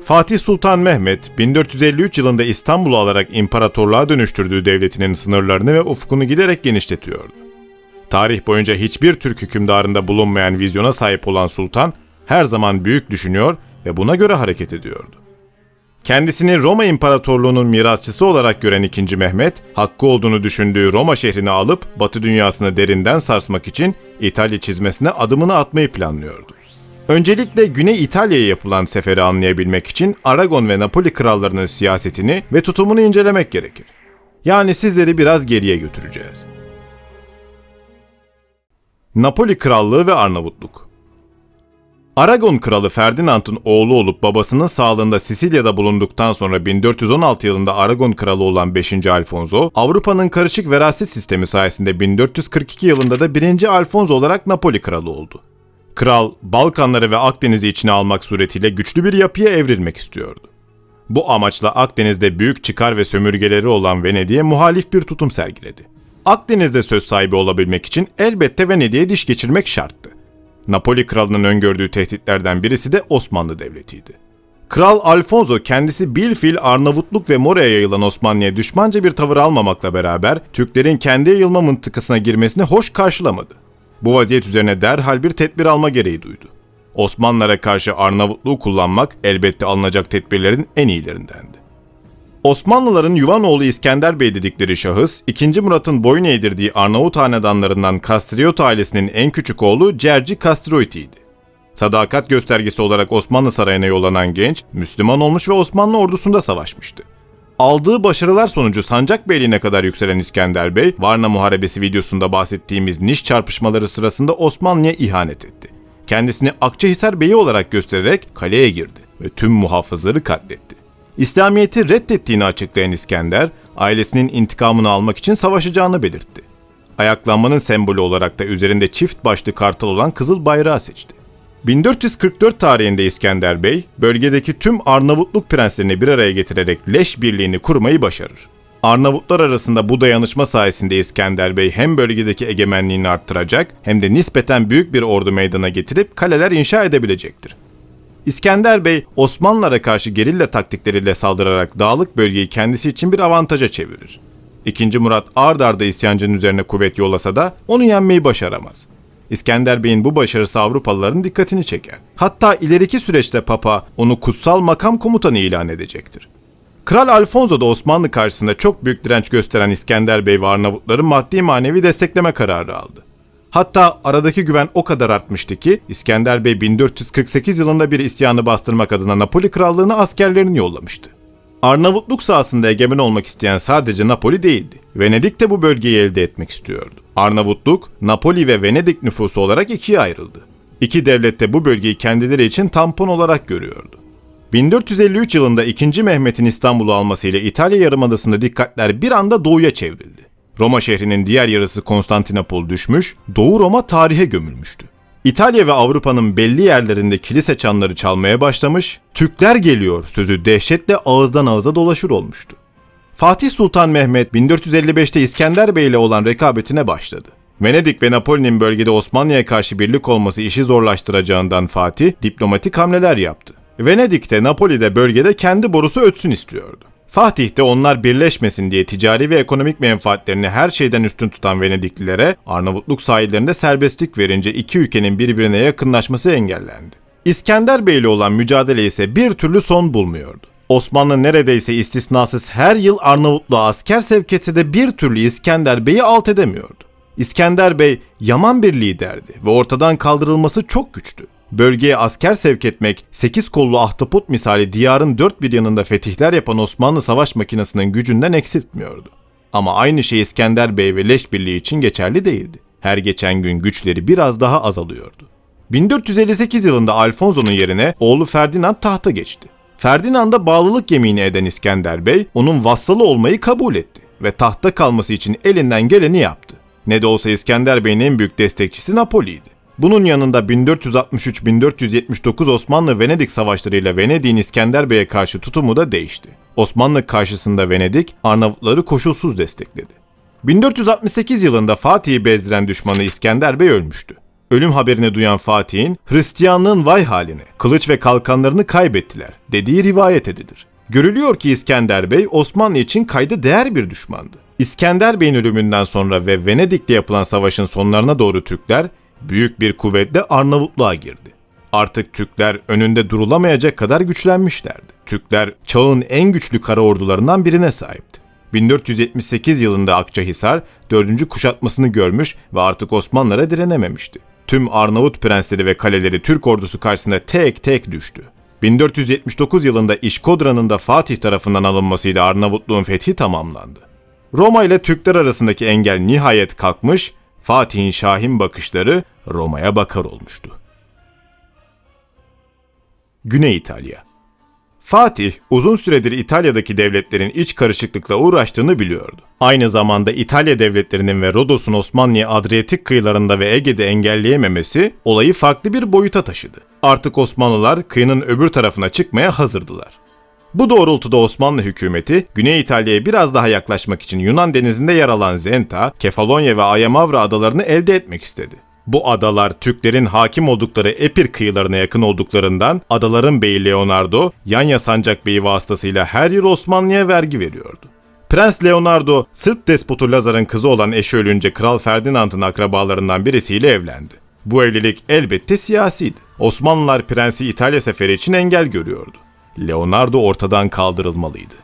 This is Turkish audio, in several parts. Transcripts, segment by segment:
Fatih Sultan Mehmet, 1453 yılında İstanbul'u alarak imparatorluğa dönüştürdüğü devletinin sınırlarını ve ufkunu giderek genişletiyordu. Tarih boyunca hiçbir Türk hükümdarında bulunmayan vizyona sahip olan sultan, her zaman büyük düşünüyor ve buna göre hareket ediyordu. Kendisini Roma İmparatorluğu'nun mirasçısı olarak gören II. Mehmet, hakkı olduğunu düşündüğü Roma şehrini alıp Batı dünyasını derinden sarsmak için İtalya çizmesine adımını atmayı planlıyordu. Öncelikle Güney İtalya'ya yapılan seferi anlayabilmek için Aragon ve Napoli krallarının siyasetini ve tutumunu incelemek gerekir. Yani sizleri biraz geriye götüreceğiz. Napoli Krallığı ve Arnavutluk. Aragon Kralı Ferdinand'ın oğlu olup babasının sağlığında Sicilya'da bulunduktan sonra 1416 yılında Aragon Kralı olan 5. Alfonso, Avrupa'nın karışık veraset sistemi sayesinde 1442 yılında da 1. Alfonso olarak Napoli Kralı oldu. Kral, Balkanları ve Akdeniz'i içine almak suretiyle güçlü bir yapıya evrilmek istiyordu. Bu amaçla Akdeniz'de büyük çıkar ve sömürgeleri olan Venedik'e muhalif bir tutum sergiledi. Akdeniz'de söz sahibi olabilmek için elbette Venedik'e diş geçirmek şarttı. Napoli kralının öngördüğü tehditlerden birisi de Osmanlı Devleti'ydi. Kral Alfonso kendisi bilfiil Arnavutluk ve Mora'ya yayılan Osmanlı'ya düşmanca bir tavır almamakla beraber Türklerin kendi yayılma mıntıkasına girmesini hoş karşılamadı. Bu vaziyet üzerine derhal bir tedbir alma gereği duydu. Osmanlılara karşı Arnavutluğu kullanmak elbette alınacak tedbirlerin en iyilerindendi. Osmanlıların Yuvanoğlu İskender Bey dedikleri şahıs, II. Murat'ın boyun eğdirdiği Arnavut hanedanlarından Kastriot ailesinin en küçük oğlu Cerci Kastrioti'ydi. Sadakat göstergesi olarak Osmanlı sarayına yollanan genç, Müslüman olmuş ve Osmanlı ordusunda savaşmıştı. Aldığı başarılar sonucu sancak beyliğine kadar yükselen İskender Bey, Varna Muharebesi videosunda bahsettiğimiz Niş çarpışmaları sırasında Osmanlı'ya ihanet etti. Kendisini Akçahisar Beyi olarak göstererek kaleye girdi ve tüm muhafızları katletti. İslamiyet'i reddettiğini açıklayan İskender, ailesinin intikamını almak için savaşacağını belirtti. Ayaklanmanın sembolü olarak da üzerinde çift başlı kartal olan kızıl bayrağı seçti. 1444 tarihinde İskender Bey, bölgedeki tüm Arnavutluk prenslerini bir araya getirerek leş birliğini kurmayı başarır. Arnavutlar arasında bu dayanışma sayesinde İskender Bey hem bölgedeki egemenliğini arttıracak hem de nispeten büyük bir ordu meydana getirip kaleler inşa edebilecektir. İskender Bey, Osmanlılara karşı gerilla taktikleriyle saldırarak dağlık bölgeyi kendisi için bir avantaja çevirir. II. Murat ard arda isyancının üzerine kuvvet yollasa da onu yenmeyi başaramaz. İskender Bey'in bu başarısı Avrupalıların dikkatini çeker. Hatta ileriki süreçte Papa onu kutsal makam komutanı ilan edecektir. Kral Alfonso da Osmanlı karşısında çok büyük direnç gösteren İskender Bey ve Arnavutları maddi manevi destekleme kararı aldı. Hatta aradaki güven o kadar artmıştı ki İskender Bey 1448 yılında bir isyanı bastırmak adına Napoli Krallığı'na askerlerini yollamıştı. Arnavutluk sahasında egemen olmak isteyen sadece Napoli değildi. Venedik de bu bölgeyi elde etmek istiyordu. Arnavutluk, Napoli ve Venedik nüfusu olarak ikiye ayrıldı. İki devlet de bu bölgeyi kendileri için tampon olarak görüyordu. 1453 yılında II. Mehmet'in İstanbul'u almasıyla İtalya Yarımadası'nda dikkatler bir anda doğuya çevrildi. Roma şehrinin diğer yarısı Konstantinopol düşmüş, Doğu Roma tarihe gömülmüştü. İtalya ve Avrupa'nın belli yerlerinde kilise çanları çalmaya başlamış, Türkler geliyor sözü dehşetle ağızdan ağıza dolaşır olmuştu. Fatih Sultan Mehmet 1455'te İskender Bey ile olan rekabetine başladı. Venedik ve Napoli'nin bölgede Osmanlı'ya karşı birlik olması işi zorlaştıracağından Fatih diplomatik hamleler yaptı. Venedik'te, Napoli'de bölgede kendi borusu ötsün istiyordu. Fatih de onlar birleşmesin diye ticari ve ekonomik menfaatlerini her şeyden üstün tutan Venediklilere Arnavutluk sahillerinde serbestlik verince iki ülkenin birbirine yakınlaşması engellendi. İskender Bey ile olan mücadele ise bir türlü son bulmuyordu. Osmanlı neredeyse istisnasız her yıl Arnavutluğa asker sevk etse de bir türlü İskender Bey'i alt edemiyordu. İskender Bey yaman bir liderdi ve ortadan kaldırılması çok güçtü. Bölgeye asker sevk etmek, 8 kollu ahtapot misali diyarın dört bir yanında fetihler yapan Osmanlı savaş makinesinin gücünden eksiltmiyordu. Ama aynı şey İskender Bey ve Leş Birliği için geçerli değildi. Her geçen gün güçleri biraz daha azalıyordu. 1458 yılında Alfonso'nun yerine oğlu Ferdinand tahta geçti. Ferdinand'a bağlılık yemini eden İskender Bey, onun vassalı olmayı kabul etti ve tahtta kalması için elinden geleni yaptı. Ne de olsa İskender Bey'in en büyük destekçisi Napoli'ydi. Bunun yanında 1463-1479 Osmanlı-Venedik savaşlarıyla Venedik'in İskender Bey'e karşı tutumu da değişti. Osmanlı karşısında Venedik, Arnavutları koşulsuz destekledi. 1468 yılında Fatih'i bezdiren düşmanı İskender Bey ölmüştü. Ölüm haberini duyan Fatih'in "Hristiyanlığın vay haline, kılıç ve kalkanlarını kaybettiler" dediği rivayet edilir. Görülüyor ki İskender Bey Osmanlı için kayda değer bir düşmandı. İskender Bey'in ölümünden sonra ve Venedik'te yapılan savaşın sonlarına doğru Türkler büyük bir kuvvetle Arnavutluğa girdi. Artık Türkler önünde durulamayacak kadar güçlenmişlerdi. Türkler çağın en güçlü kara ordularından birine sahipti. 1478 yılında Akçahisar 4. kuşatmasını görmüş ve artık Osmanlılara direnememişti. Tüm Arnavut prensleri ve kaleleri Türk ordusu karşısında tek tek düştü. 1479 yılında İşkodra'nın da Fatih tarafından alınmasıyla Arnavutluğun fethi tamamlandı. Roma ile Türkler arasındaki engel nihayet kalkmış, Fatih'in şahin bakışları Roma'ya bakar olmuştu. Güney İtalya. Fatih, uzun süredir İtalya'daki devletlerin iç karışıklıkla uğraştığını biliyordu. Aynı zamanda İtalya devletlerinin ve Rodos'un Osmanlı'yı Adriyatik kıyılarında ve Ege'de engelleyememesi olayı farklı bir boyuta taşıdı. Artık Osmanlılar kıyının öbür tarafına çıkmaya hazırdılar. Bu doğrultuda Osmanlı hükümeti, Güney İtalya'ya biraz daha yaklaşmak için Yunan denizinde yer alan Zenta, Kefalonya ve Ayamavra adalarını elde etmek istedi. Bu adalar Türklerin hakim oldukları Epir kıyılarına yakın olduklarından adaların beyi Leonardo, Yanya Sancak Bey'i vasıtasıyla her yıl Osmanlı'ya vergi veriyordu. Prens Leonardo, Sırp despotu Lazar'ın kızı olan eşi ölünce Kral Ferdinand'ın akrabalarından birisiyle evlendi. Bu evlilik elbette siyasiydi. Osmanlılar prensi İtalya seferi için engel görüyordu. Leonardo ortadan kaldırılmalıydı.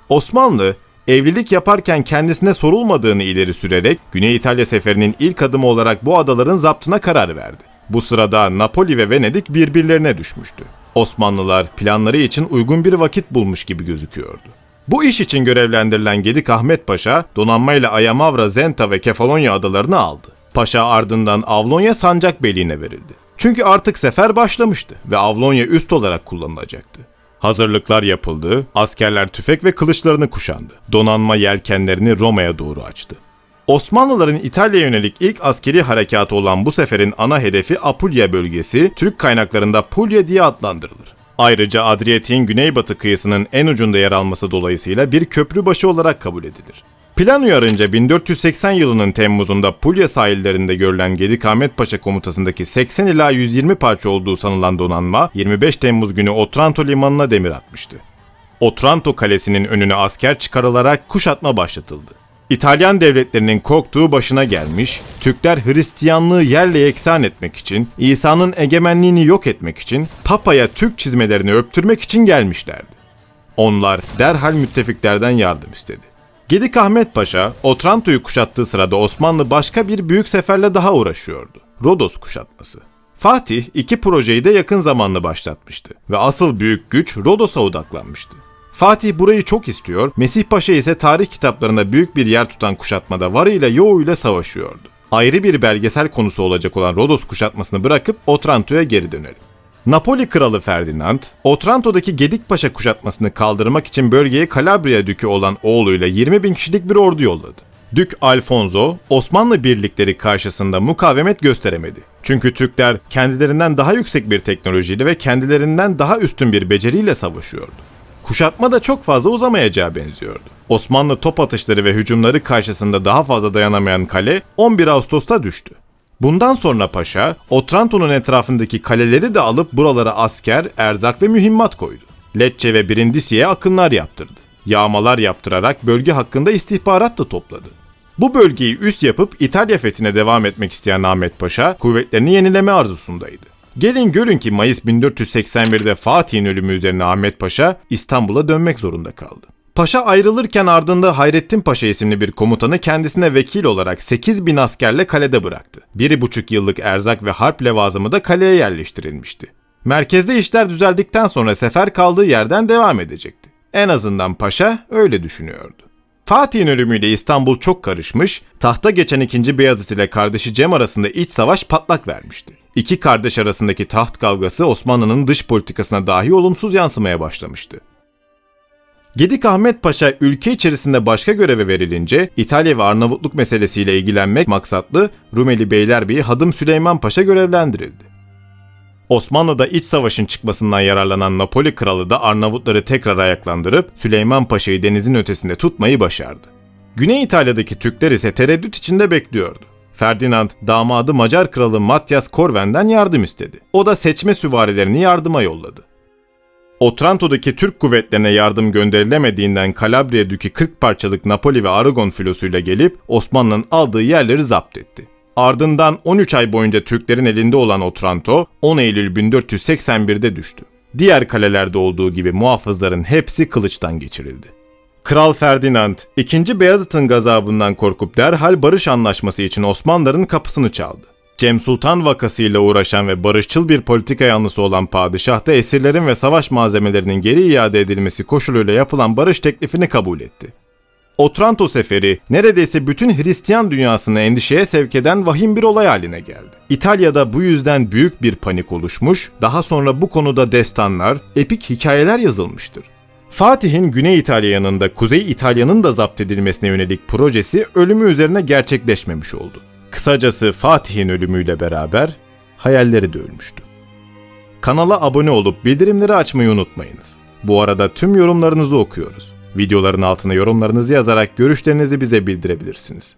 Osmanlı, evlilik yaparken kendisine sorulmadığını ileri sürerek Güney İtalya seferinin ilk adımı olarak bu adaların zaptına karar verdi. Bu sırada Napoli ve Venedik birbirlerine düşmüştü. Osmanlılar planları için uygun bir vakit bulmuş gibi gözüküyordu. Bu iş için görevlendirilen Gedik Ahmet Paşa, donanmayla Ayamavra, Zenta ve Kefalonya adalarını aldı. Paşa ardından Avlonya Sancakbeyliğine verildi. Çünkü artık sefer başlamıştı ve Avlonya üst olarak kullanılacaktı. Hazırlıklar yapıldı, askerler tüfek ve kılıçlarını kuşandı. Donanma yelkenlerini Roma'ya doğru açtı. Osmanlıların İtalya'ya yönelik ilk askeri harekatı olan bu seferin ana hedefi Apulya bölgesi, Türk kaynaklarında Puglia diye adlandırılır. Ayrıca Adriyatik'in güneybatı kıyısının en ucunda yer alması dolayısıyla bir köprübaşı olarak kabul edilir. Plan uyarınca 1480 yılının Temmuz'unda Puglia sahillerinde görülen Gedik Ahmet Paşa komutasındaki 80 ila 120 parça olduğu sanılan donanma 25 Temmuz günü Otranto limanına demir atmıştı. Otranto kalesinin önüne asker çıkarılarak kuşatma başlatıldı. İtalyan devletlerinin korktuğu başına gelmiş, Türkler Hristiyanlığı yerle yeksan etmek için, İsa'nın egemenliğini yok etmek için, Papa'ya Türk çizmelerini öptürmek için gelmişlerdi. Onlar derhal müttefiklerden yardım istedi. Gedik Ahmet Paşa, Otranto'yu kuşattığı sırada Osmanlı başka bir büyük seferle daha uğraşıyordu. Rodos kuşatması. Fatih iki projeyi de yakın zamanlı başlatmıştı ve asıl büyük güç Rodos'a odaklanmıştı. Fatih burayı çok istiyor, Mesih Paşa ise tarih kitaplarında büyük bir yer tutan kuşatmada varıyla yoğuyla savaşıyordu. Ayrı bir belgesel konusu olacak olan Rodos kuşatmasını bırakıp Otranto'ya geri dönelim. Napoli Kralı Ferdinand, Otranto'daki Gedik Paşa kuşatmasını kaldırmak için bölgeye Kalabria Dükü olan oğluyla 20.000 kişilik bir ordu yolladı. Dük Alfonso, Osmanlı birlikleri karşısında mukavemet gösteremedi. Çünkü Türkler kendilerinden daha yüksek bir teknolojiyle ve kendilerinden daha üstün bir beceriyle savaşıyordu. Kuşatma da çok fazla uzamayacağı benziyordu. Osmanlı top atışları ve hücumları karşısında daha fazla dayanamayan kale 11 Ağustos'ta düştü. Bundan sonra paşa, Otranto'nun etrafındaki kaleleri de alıp buralara asker, erzak ve mühimmat koydu. Lecce ve Brindisi'ye akınlar yaptırdı. Yağmalar yaptırarak bölge hakkında istihbarat da topladı. Bu bölgeyi üs yapıp İtalya fethine devam etmek isteyen Ahmet Paşa, kuvvetlerini yenileme arzusundaydı. Gelin görün ki Mayıs 1481'de Fatih'in ölümü üzerine Ahmet Paşa İstanbul'a dönmek zorunda kaldı. Paşa ayrılırken ardında Hayrettin Paşa isimli bir komutanı kendisine vekil olarak 8.000 askerle kalede bıraktı. 1,5 yıllık erzak ve harp levazımı da kaleye yerleştirilmişti. Merkezde işler düzeldikten sonra sefer kaldığı yerden devam edecekti. En azından paşa öyle düşünüyordu. Fatih'in ölümüyle İstanbul çok karışmış, tahta geçen 2. Beyazıt ile kardeşi Cem arasında iç savaş patlak vermişti. İki kardeş arasındaki taht kavgası Osmanlı'nın dış politikasına dahi olumsuz yansımaya başlamıştı. Gedik Ahmet Paşa ülke içerisinde başka göreve verilince İtalya ve Arnavutluk meselesiyle ilgilenmek maksatlı Rumeli Beylerbeyi Hadım Süleyman Paşa görevlendirildi. Osmanlı'da iç savaşın çıkmasından yararlanan Napoli kralı da Arnavutları tekrar ayaklandırıp Süleyman Paşa'yı denizin ötesinde tutmayı başardı. Güney İtalya'daki Türkler ise tereddüt içinde bekliyordu. Ferdinand, damadı Macar kralı Matyas Korven'den yardım istedi. O da seçme süvarilerini yardıma yolladı. Otranto'daki Türk kuvvetlerine yardım gönderilemediğinden Kalabriya Dükü 40 parçalık Napoli ve Aragon filosuyla gelip Osmanlı'nın aldığı yerleri zapt etti. Ardından 13 ay boyunca Türklerin elinde olan Otranto 10 Eylül 1481'de düştü. Diğer kalelerde olduğu gibi muhafızların hepsi kılıçtan geçirildi. Kral Ferdinand, II. Beyazıt'ın gazabından korkup derhal barış anlaşması için Osmanlıların kapısını çaldı. Cem Sultan vakasıyla uğraşan ve barışçıl bir politika yanlısı olan padişah da esirlerin ve savaş malzemelerinin geri iade edilmesi koşuluyla yapılan barış teklifini kabul etti. Otranto seferi neredeyse bütün Hristiyan dünyasını endişeye sevk eden vahim bir olay haline geldi. İtalya'da bu yüzden büyük bir panik oluşmuş, daha sonra bu konuda destanlar, epik hikayeler yazılmıştır. Fatih'in Güney İtalya yanında Kuzey İtalya'nın da zapt edilmesine yönelik projesi ölümü üzerine gerçekleşmemiş oldu. Kısacası Fatih'in ölümüyle beraber hayalleri de ölmüştü. Kanala abone olup bildirimleri açmayı unutmayınız. Bu arada tüm yorumlarınızı okuyoruz. Videoların altına yorumlarınızı yazarak görüşlerinizi bize bildirebilirsiniz.